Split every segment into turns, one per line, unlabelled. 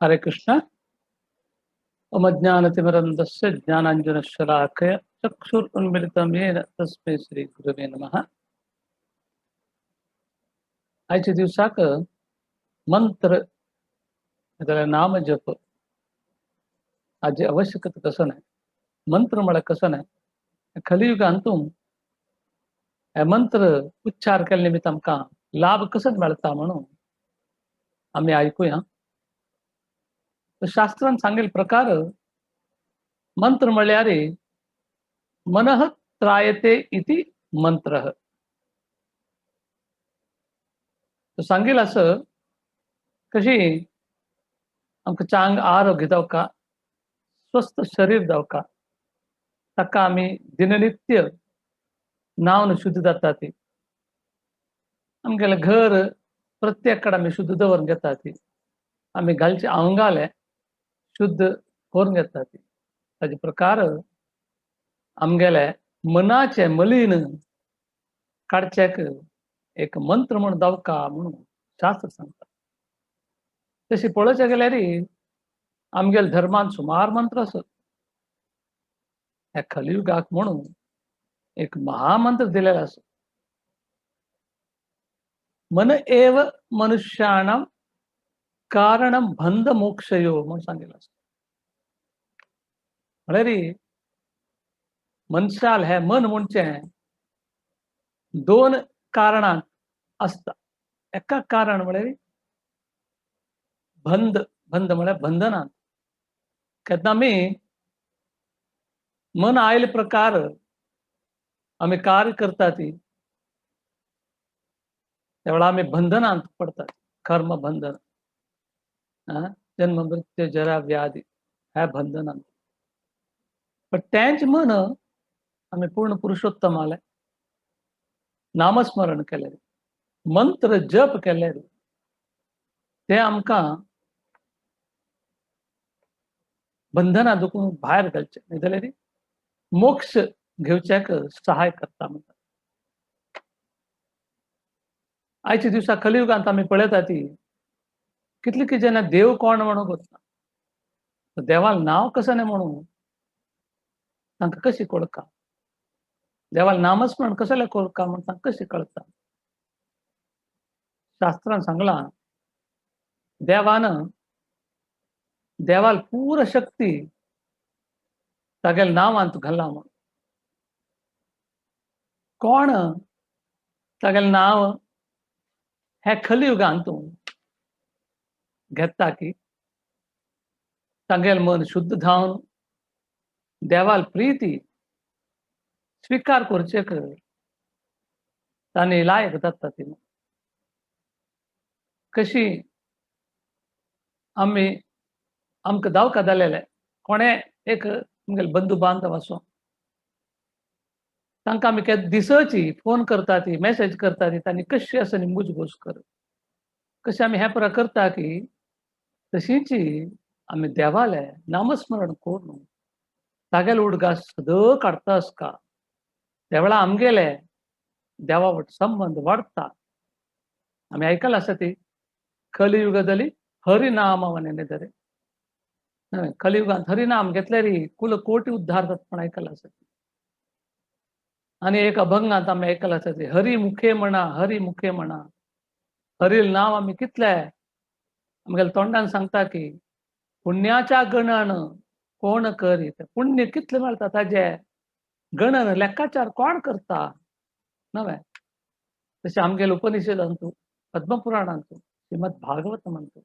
हरे कृष्ण। अमज्ञानतिमिरन्दस्य ज्ञानाञ्जनशलाकया चक्षुरुन्मिलितं येन तस्मै श्रीगुरवे नमः। आजच्या दिवसाक मंत्र नातले नाम जप आज आवश्यकता कसं नाही, मंत्र म्हळ्यार कसं नाही, कलियुगांतूं हे मंत्र उच्चार केले निमित्त आमकां लाभ कसो मेळटा म्हणून आमी आयकुया। शास्त्रांत सांगिल्ले प्रकार मंत्र म्हळ्यार मनः त्रायते इति मंत्रः। सांगिल्लें आसा कशी आमकां चांग आरोग्य जावका, स्वस्थ शरीर जावका, ताका आमी दिननित्य नावन शुद्ध जाता ती। आमगेलें घर प्रत्येक कडेन आमी शुद्ध दवरून घेता ती। आमी घालचे आंगाले शुद्ध करून घेता ती। ताजे प्रकार आमगेले मनाचे मलीन काडचेक एक मंत्र म्हूण जावका म्हणून शास्त्र सांगता। तशी पळोवचें गेल्यार आमगेले धर्मान सुमार मंत्र आसात। ह्या कलियुगाक म्हणून एक महामंत्र दिलेलो आसा। मन एव मनुष्याणां कारणं बंध मोक्षयो म्हणून सांगिल्लें आसा। म्हळ्यार मनशाल हे मन म्हणचें दोन कारणां आसता। एका कारण म्हळ्यार बंध, बंध म्हळ्यार बंधनां। केन्ना आमी मन आयले प्रकार आमी कार्य करता ती त्या आमी बंधनांत पडतात। कर्म बंधन, जन्म मृत्यू जरा व्याधी ह्या बंधनांत। पण तेंच मन आमी पूर्ण पुरुषोत्तमाले नामस्मरण केलें, मंत्र जप केले, ते आमकां बंधनां दुखून भायर घालचे, नाजाल्यार मोक्ष घेवच्याक सहाय करता म्हणटा। आयच्या दिवसा कलियुगांत आमी पळयता ती कितले जाणां देव कोण म्हणून वचना, देवाल नांव कसं नाही म्हणून तांकां कशी कळका, देवाल नामस्मरण कसले कळका म्हणून तांकां कशी कळटा। शास्त्रांत सांगलां देवाल पूर्ण शक्ती तागेले नांवांत घाला म्हणून। कोण तागेलें नांव हे कलियुगांतूं घेता की तागेलें मन शुद्ध जावन देवाल प्रीती स्वीकार करचेक तांणी लायक जाता ती। कशी आमी आमकां जावका जालेले कोणे एक आमगेले बंधू बांधव आसूं, तांकां आमी केन्ना दिसची फोन करता ती, मेसेज करता ती, तांणी कशी आसा न्ही मुजगोस कर, कशें आमी हे प्रकार करता की तशींच आमी देवाले नामस्मरण करून तागेले उडगास सदां काडटा आसका त्या आमगेले देवा वट संबंध वाडटा। आमी आयकलां आसा ती कलियुगदली हरिनामवनेदरे, कलियुगांत हरिनाम घेतल्यार कुल कोटी उद्धार जाता पण आयकलां आसा। आनी एक अभंगांत आमी आयकलां आसा ती हरी मुखे म्हणा, हरी मुखे म्हणा, हरील नांव आमी कितले आमगेले तोंडान सांगता की पुण्याच्या गणन कोण करीत, पुण्य कितले मेळटा ताजे गणन लेक्काचार कोण करता नवे। तशें आमगेले उपनिशदांतू, पद्मपुराणांतू, श्रीमद भागवतमांतू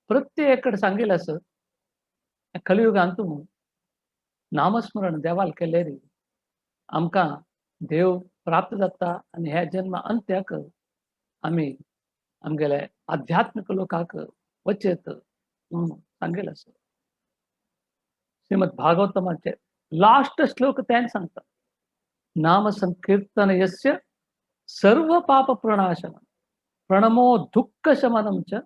प्रत्येक कडेन सांगिल्लें आसा कलियुगांतू नामस्मरण देवाल केल्यार आमकां देव प्राप्त जाता आनी ह्या जन्म अंत्याक आमी आमगेले आध्यात्मिक लोकाक वचेत म्हणून सांगिल्लें आसा। श्रीमद भागवतमाचे लास्ट श्लोक तें सांगता नाम संकीर्तन यस्य सर्व पाप प्रणाशनम प्रणमो दुःख शमनम च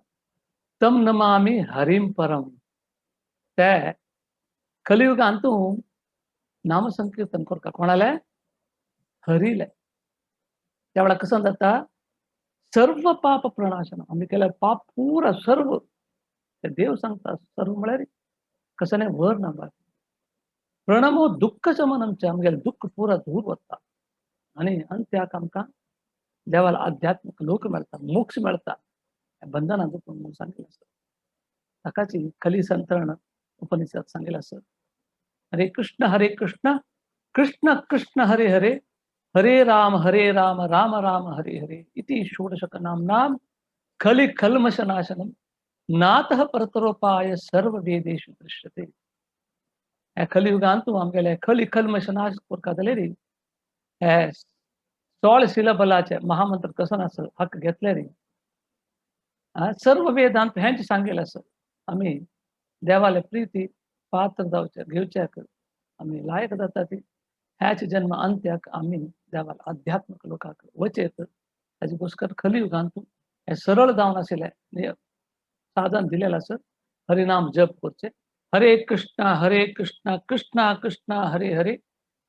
तम नमामि हरिम परम। ते कलियुगांतू नाम संकीर्तन करता कोणाले हरीले त्या कसं जाता सर्व पाप प्रणाशन, आमी केल्या पाप पूरा सर्व ते देव सांगता सर्व म्हळ्यार कसं नाही वर ना बाय प्रणमो दुःख शमनमच्या म्हणजे दुःख पुरा दूर वता आणि अंत्याक आमकां देवाला आध्यात्मिक लोक मेळटा मोक्ष मेळटा बंधनातून म्हणून सांगितलं असतं ताकाची खली संतरण उपनिषद सांगितलं असतं हरे कृष्ण कृष्ण कृष्ण हरे हरे हरे राम राम राम हरे हरे इति षोडशक नाम खलि कल्मषनाशनम नातः परतरोपाय सर्व वेदेषु दृश्यते हे कलियुगांतू आमगेले खलि कल्मषनाश कोरकादले हे 16 सिलबलाचे महामंत्र कसं नसं हक्क घेतले रे सर्व वेदांत हेंच सांगेल असं आम्ही देवाला प्रीती पात्र जावचे घेवचे आम्ही लायक जाता ती ह्याच जन्म अंत्याक आम्ही देवाला आध्यात्मिक लोकांक वचेत ताजे घोस्कर कलियुगांतू हे सरळ जावन आशिल्लें साधन दिलेलं असं हरिनाम जप करचे हरे कृष्णा कृष्णा कृष्णा हरे हरे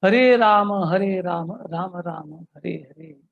हरे राम राम राम हरे हरे